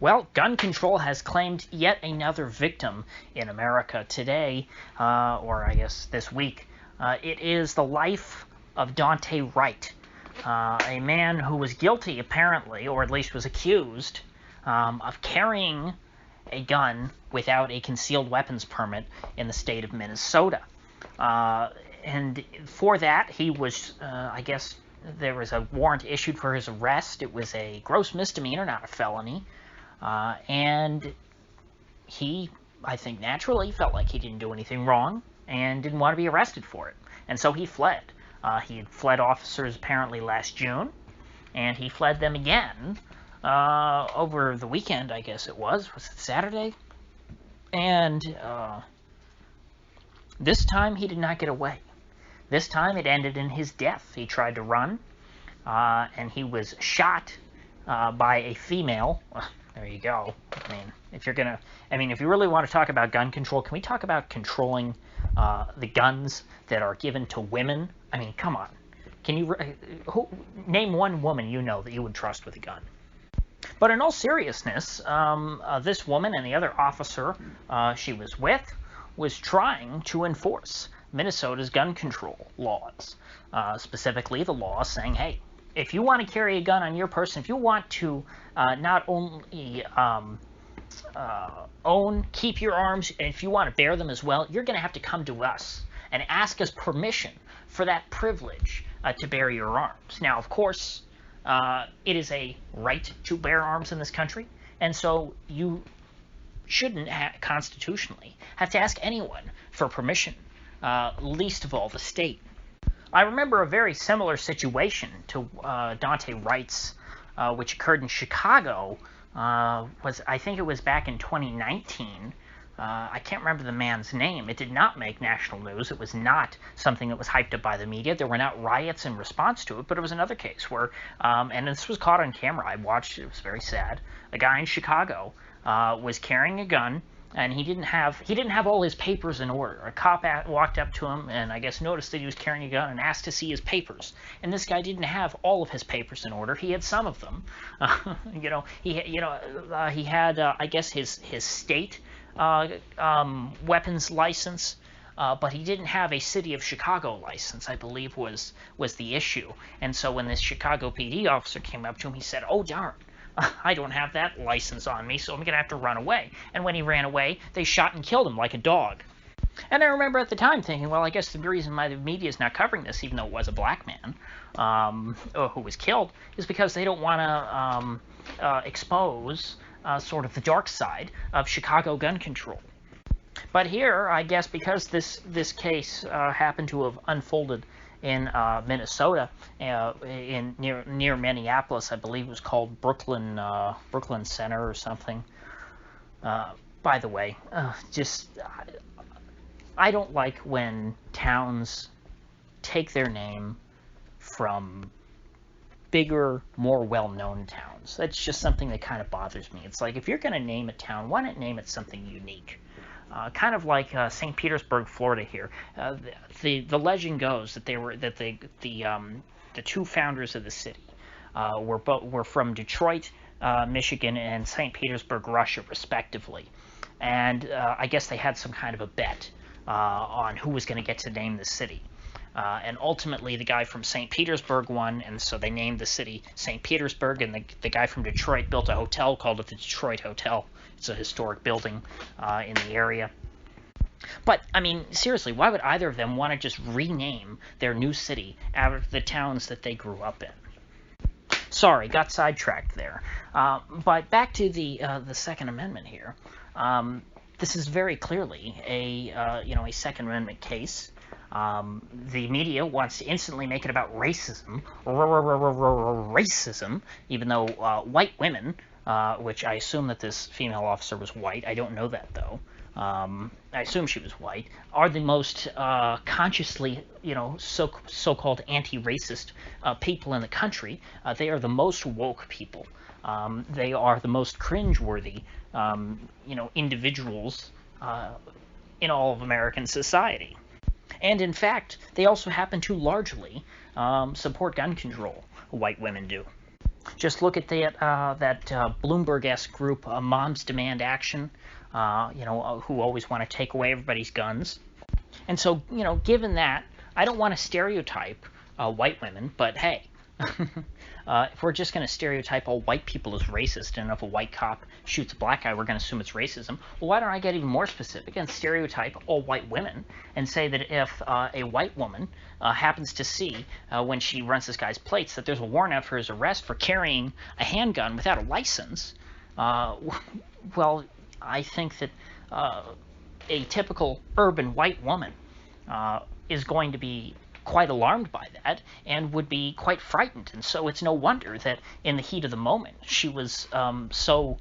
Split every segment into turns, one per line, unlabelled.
Well, gun control has claimed yet another victim in America today, or I guess this week. It is the life of Daunte Wright, a man who was guilty, apparently, or at least was accused, of carrying a gun without a concealed weapons permit in the state of Minnesota. And for that, he was, I guess, there was a warrant issued for his arrest. It was a gross misdemeanor, not a felony. And he, I think naturally, felt like he didn't do anything wrong and didn't want to be arrested for it. And so he fled. He had fled officers apparently last June, and he fled them again over the weekend, I guess it was. Was it Saturday? And this time he did not get away. This time it ended in his death. He tried to run, and he was shot by a female. There you go. I mean, if you really want to talk about gun control, can we talk about controlling the guns that are given to women? I mean, come on. Can you name one woman you know that you would trust with a gun? But in all seriousness, this woman and the other officer she was with was trying to enforce Minnesota's gun control laws, specifically the law saying, hey, if you want to carry a gun on your person, if you want to not only keep your arms, and if you want to bear them as well, you're going to have to come to us and ask us permission for that privilege to bear your arms. Now, of course, it is a right to bear arms in this country, and so you shouldn't constitutionally have to ask anyone for permission, least of all the state. I remember a very similar situation to Daunte Wright's, which occurred in Chicago. I think it was back in 2019. I can't remember the man's name. It did not make national news. It was not something that was hyped up by the media. There were not riots in response to it, but it was another case where, and this was caught on camera. I watched it. It was very sad. A guy in Chicago was carrying a gun, and he didn't have all his papers in order. A cop walked up to him and I guess noticed that he was carrying a gun and asked to see his papers. And this guy didn't have all of his papers in order. He had some of them. He had I guess his state weapons license, but he didn't have a City of Chicago license, I believe was the issue. And so when this Chicago PD officer came up to him, he said, "Oh darn, I don't have that license on me, so I'm going to have to run away." And when he ran away, they shot and killed him like a dog. And I remember at the time thinking, well, I guess the reason why the media is not covering this, even though it was a black man who was killed, is because they don't want to expose sort of the dark side of Chicago gun control. But here, I guess because this case happened to have unfolded in Minnesota, near Minneapolis, I believe it was called Brooklyn Center or something. By the way, I don't like when towns take their name from bigger, more well-known towns. That's just something that kind of bothers me. It's like, if you're going to name a town, why not name it something unique? Kind of like St. Petersburg, Florida. Here, the legend goes that the two founders of the city were from Detroit, Michigan, and St. Petersburg, Russia, respectively. And I guess they had some kind of a bet on who was going to get to name the city. And ultimately, the guy from St. Petersburg won, and so they named the city St. Petersburg, and the guy from Detroit built a hotel called it the Detroit Hotel. It's a historic building in the area. But, I mean, seriously, why would either of them want to just rename their new city out of the towns that they grew up in? Sorry, got sidetracked there. But back to the Second Amendment here. This is very clearly a Second Amendment case. The media wants to instantly make it about racism, even though white women, which I assume that this female officer was white, I don't know that though, I assume she was white, are the most consciously, so-called anti-racist people in the country. They are the most woke people. They are the most cringeworthy, individuals in all of American society. And in fact, they also happen to largely support gun control. White women do. Just look at that Bloomberg-esque group, Moms Demand Action, who always want to take away everybody's guns. And so, given that, I don't want to stereotype white women, but hey, if we're just going to stereotype all white people as racist, and if a white cop shoots a black guy, we're going to assume it's racism, well, why don't I get even more specific and stereotype all white women and say that if a white woman happens to see, when she runs this guy's plates, that there's a warrant out for his arrest for carrying a handgun without a license, well, I think that a typical urban white woman is going to be quite alarmed by that and would be quite frightened. And so it's no wonder that in the heat of the moment she was so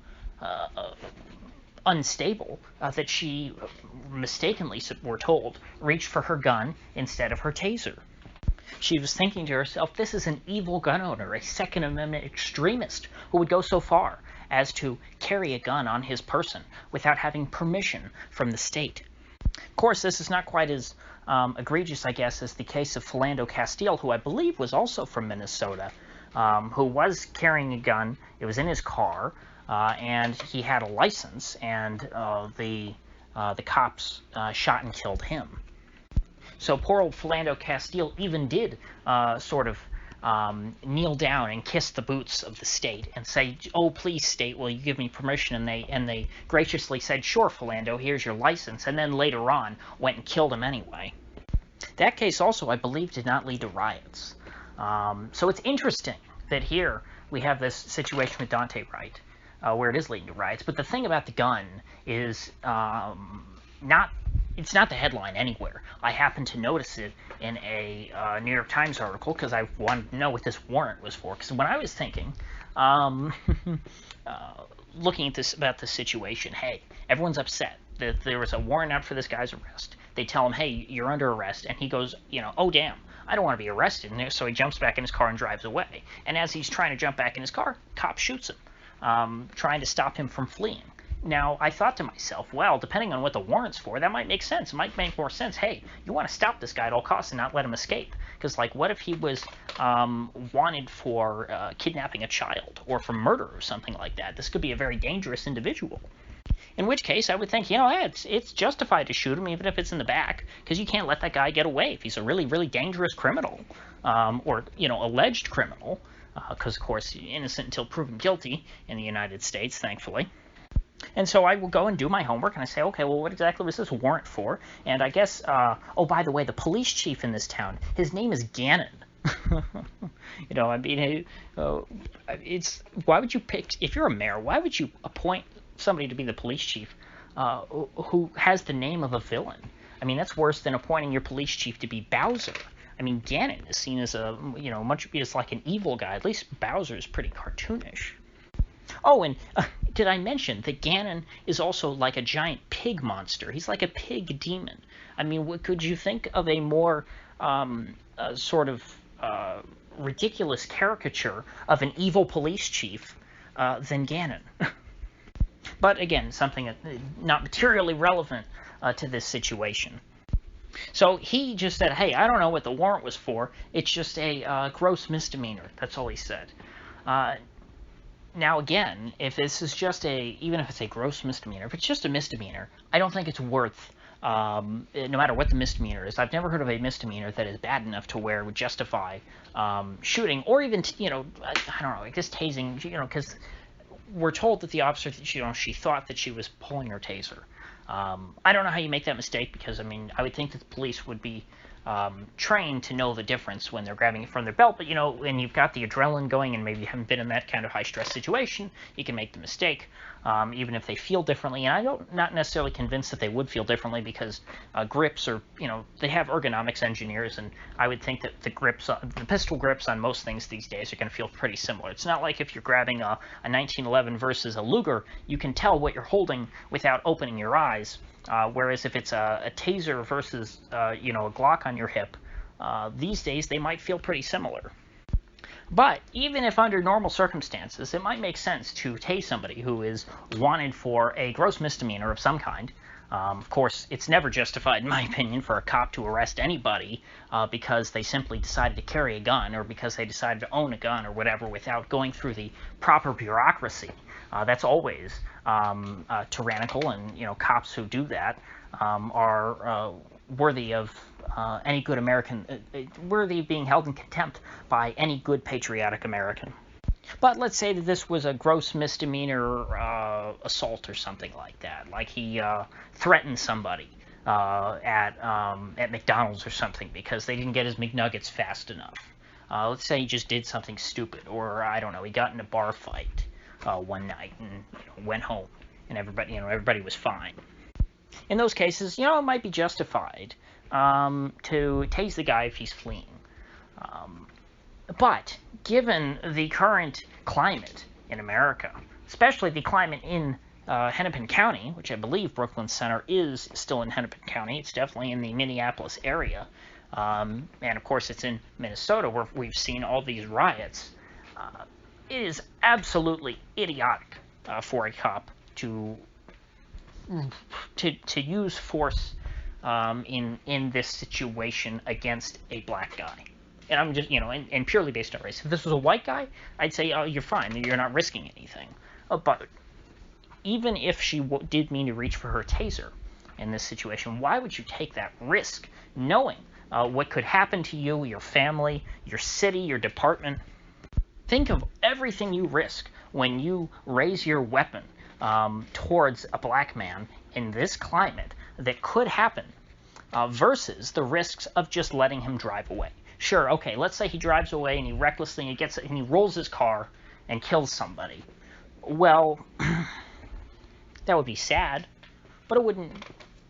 unstable that she mistakenly, we're told, reached for her gun instead of her taser. She was thinking to herself, this is an evil gun owner, a Second Amendment extremist who would go so far as to carry a gun on his person without having permission from the state. Of course, this is not quite as egregious, I guess, as the case of Philando Castile, who I believe was also from Minnesota, who was carrying a gun. It was in his car, and he had a license, and the cops shot and killed him. So poor old Philando Castile even did sort of kneel down and kiss the boots of the state and say, "Oh, please, state, will you give me permission?" And they graciously said, "Sure, Philando, here's your license," and then later on went and killed him anyway. That case also, I believe, did not lead to riots. So it's interesting that here we have this situation with Daunte Wright, where it is leading to riots. But the thing about the gun is it's not the headline anywhere. I happened to notice it in a New York Times article because I wanted to know what this warrant was for. Because when I was thinking, looking at this about this situation, hey, everyone's upset that there was a warrant out for this guy's arrest. They tell him, hey, you're under arrest, and he goes, oh damn, I don't want to be arrested. And so he jumps back in his car and drives away. And as he's trying to jump back in his car, cop shoots him, trying to stop him from fleeing. Now, I thought to myself, well, depending on what the warrant's for, that might make sense. It might make more sense. Hey, you want to stop this guy at all costs and not let him escape. Because, like, what if he was wanted for kidnapping a child or for murder or something like that? This could be a very dangerous individual. In which case, I would think, hey, it's justified to shoot him, even if it's in the back, because you can't let that guy get away if he's a really, really dangerous criminal, or, alleged criminal, because, of course, innocent until proven guilty in the United States, thankfully. And so I will go and do my homework, and I say, okay, well, what exactly was this warrant for? And I guess, oh, by the way, the police chief in this town, his name is Gannon. It's, why would you pick, if you're a mayor, why would you appoint somebody to be the police chief who has the name of a villain? I mean, that's worse than appointing your police chief to be Bowser. I mean, Gannon is seen as much as like an evil guy. At least Bowser is pretty cartoonish. Oh, and did I mention that Gannon is also like a giant pig monster? He's like a pig demon. I mean, could you think of a more sort of ridiculous caricature of an evil police chief than Gannon? But again, something not materially relevant to this situation. So he just said, hey, I don't know what the warrant was for. It's just a gross misdemeanor. That's all he said. Now, again, if this is just even if it's a gross misdemeanor, if it's just a misdemeanor, I don't think it's worth, no matter what the misdemeanor is. I've never heard of a misdemeanor that is bad enough to where it would justify shooting, or even, I don't know, I guess tasing, because we're told that the officer, she thought that she was pulling her taser. I don't know how you make that mistake, because, I mean, I would think that the police would be trained to know the difference when they're grabbing it from their belt, but when you've got the adrenaline going and maybe you haven't been in that kind of high-stress situation, you can make the mistake, even if they feel differently. And I'm not necessarily convinced that they would feel differently, because grips are, they have ergonomics engineers, and I would think that the pistol grips on most things these days are going to feel pretty similar. It's not like if you're grabbing a 1911 versus a Luger, you can tell what you're holding without opening your eyes. Whereas if it's a taser versus, a Glock on your hip, these days they might feel pretty similar. But even if under normal circumstances, it might make sense to tase somebody who is wanted for a gross misdemeanor of some kind, Of course, it's never justified, in my opinion, for a cop to arrest anybody because they simply decided to carry a gun or because they decided to own a gun or whatever without going through the proper bureaucracy. That's always tyrannical, and cops who do that are worthy of any good American, worthy of being held in contempt by any good patriotic American. But let's say that this was a gross misdemeanor assault or something like that, like he threatened somebody at McDonald's or something because they didn't get his McNuggets fast enough. Let's say he just did something stupid, or I don't know, he got in a bar fight one night and went home, and everybody was fine. In those cases, it might be justified to tase the guy if he's fleeing. But given the current climate in America, especially the climate in Hennepin County, which I believe Brooklyn Center is still in Hennepin County, it's definitely in the Minneapolis area, and of course it's in Minnesota where we've seen all these riots, it is absolutely idiotic for a cop to use force in this situation against a black guy. And I'm just, and purely based on race. If this was a white guy, I'd say, oh, you're fine. You're not risking anything. But even if she did mean to reach for her taser in this situation, why would you take that risk knowing what could happen to you, your family, your city, your department? Think of everything you risk when you raise your weapon towards a black man in this climate that could happen versus the risks of just letting him drive away. Sure, okay, let's say he drives away and he recklessly and he rolls his car and kills somebody. Well, that would be sad, but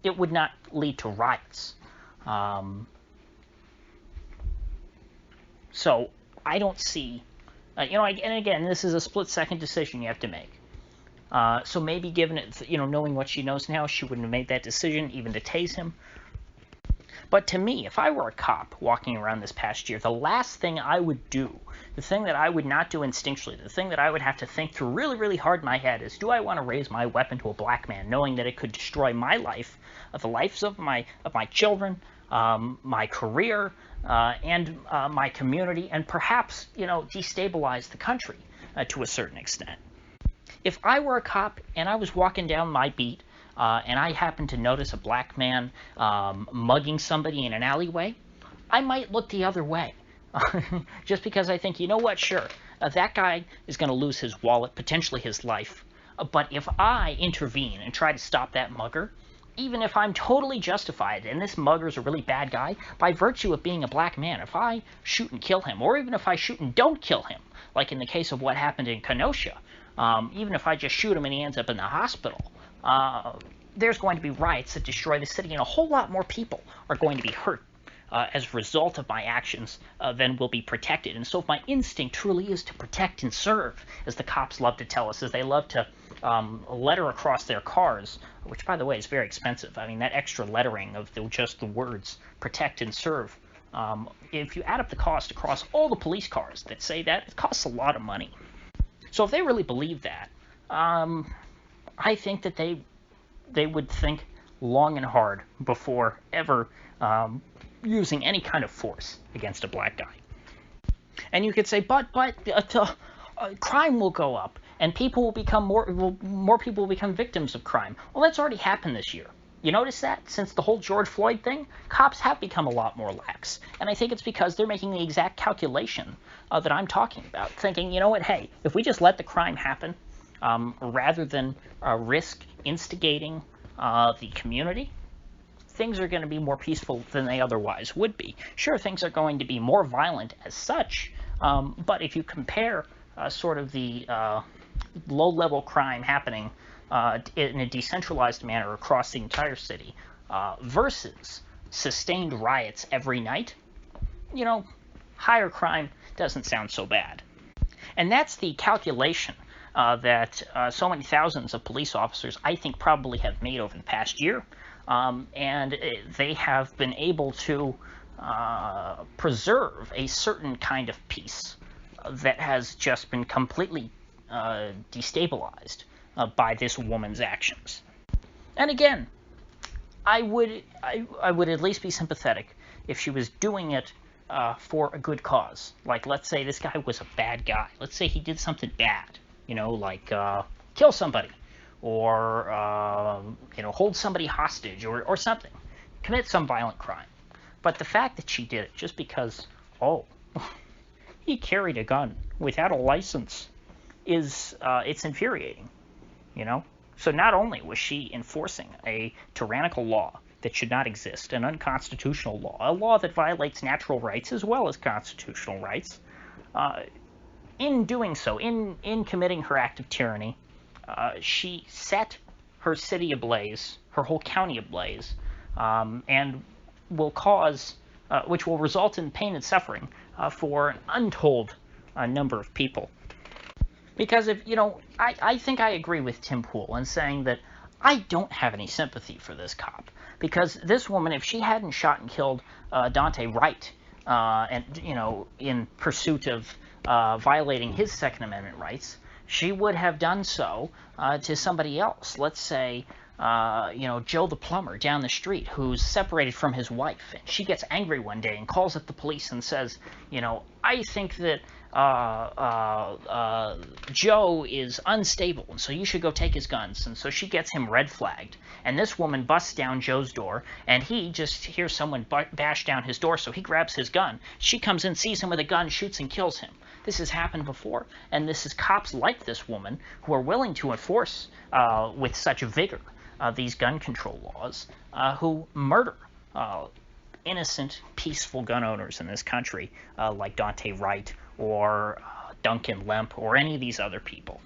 it would not lead to riots. So I don't see, and again, this is a split-second decision you have to make. So maybe given it, knowing what she knows now, she wouldn't have made that decision even to tase him. But to me, if I were a cop walking around this past year, the last thing I would do, the thing that I would not do instinctually, the thing that I would have to think through really, really hard in my head is, do I want to raise my weapon to a black man, knowing that it could destroy my life, the lives of my children, my career, and my community, and perhaps, destabilize the country to a certain extent. If I were a cop and I was walking down my beat, and I happened to notice a black man mugging somebody in an alleyway, I might look the other way. Just because I think, sure, that guy is going to lose his wallet, potentially his life. But if I intervene and try to stop that mugger, even if I'm totally justified, and this mugger's a really bad guy, by virtue of being a black man, if I shoot and kill him, or even if I shoot and don't kill him, like in the case of what happened in Kenosha, even if I just shoot him and he ends up in the hospital, there's going to be riots that destroy the city, and a whole lot more people are going to be hurt as a result of my actions than will be protected. And so if my instinct truly is to protect and serve, as the cops love to tell us, as they love to letter across their cars, which, by the way, is very expensive. I mean, that extra lettering of just the words protect and serve, if you add up the cost across all the police cars that say that, it costs a lot of money. So if they really believe that, I think that they would think long and hard before ever using any kind of force against a black guy. And you could say, but crime will go up, and people will become more people will become victims of crime. Well, that's already happened this year. You notice that? Since the whole George Floyd thing, cops have become a lot more lax. And I think it's because they're making the exact calculation that I'm talking about, thinking, hey, if we just let the crime happen, rather than risk instigating the community, things are going to be more peaceful than they otherwise would be. Sure, things are going to be more violent as such, but if you compare sort of the low-level crime happening in a decentralized manner across the entire city versus sustained riots every night, higher crime doesn't sound so bad. And that's the calculation that so many thousands of police officers, I think, probably have made over the past year. And they have been able to preserve a certain kind of peace that has just been completely destabilized by this woman's actions. And again, I would at least be sympathetic if she was doing it for a good cause. Like, let's say this guy was a bad guy. Let's say he did something bad, like kill somebody, or hold somebody hostage, or something, commit some violent crime. But the fact that she did it just because, oh, he carried a gun without a license it's infuriating, So not only was she enforcing a tyrannical law that should not exist, an unconstitutional law, a law that violates natural rights as well as constitutional rights, in doing so, in committing her act of tyranny, she set her city ablaze, her whole county ablaze, and which will result in pain and suffering for an untold number of people. Because I think I agree with Tim Pool in saying that I don't have any sympathy for this cop. Because this woman, if she hadn't shot and killed Daunte Wright, in pursuit of violating his Second Amendment rights, she would have done so to somebody else. Let's say, Joe the plumber down the street who's separated from his wife. And she gets angry one day and calls up the police and says, I think that Joe is unstable, and so you should go take his guns. And so she gets him red flagged. And this woman busts down Joe's door, and he just hears someone bash down his door, so he grabs his gun. She comes in, sees him with a gun, shoots and kills him. This has happened before, and this is cops like this woman who are willing to enforce with such vigor these gun control laws, who murder innocent, peaceful gun owners in this country, like Daunte Wright or Duncan Lemp or any of these other people.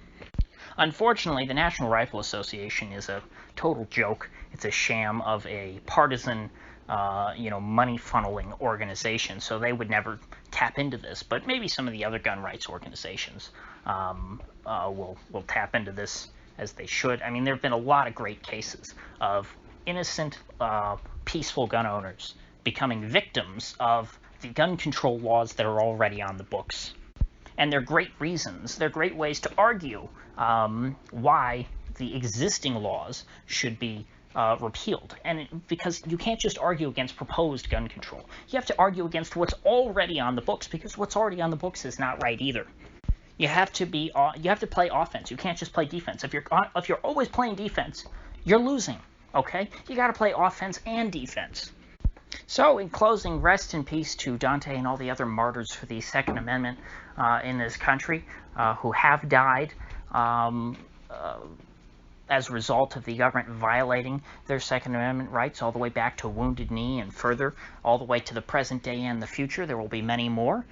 Unfortunately, the National Rifle Association is a total joke. It's a sham of a partisan, money funneling organization, so they would never tap into this. But maybe some of the other gun rights organizations will tap into this as they should. I mean, there have been a lot of great cases of innocent, peaceful gun owners becoming victims of the gun control laws that are already on the books. And they're great reasons, they're great ways to argue why the existing laws should be repealed. And because you can't just argue against proposed gun control. You have to argue against what's already on the books, because what's already on the books is not right either. You have to play offense. You can't just play defense. If you're always playing defense, you're losing, okay? You got to play offense and defense. So, in closing, rest in peace to Daunte and all the other martyrs for the Second Amendment in this country who have died as a result of the government violating their Second Amendment rights, all the way back to Wounded Knee and further, all the way to the present day and the future. There will be many more.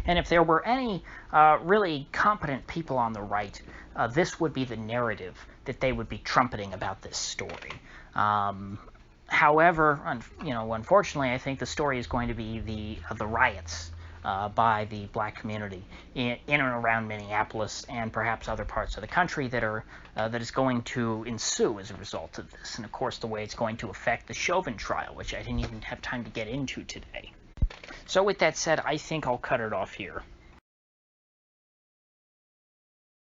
And if there were any really competent people on the right, this would be the narrative that they would be trumpeting about this story. However, unfortunately, I think the story is going to be the riots by the black community in and around Minneapolis and perhaps other parts of the country that is going to ensue as a result of this. And of course, the way it's going to affect the Chauvin trial, which I didn't even have time to get into today. So with that said, I think I'll cut it off here.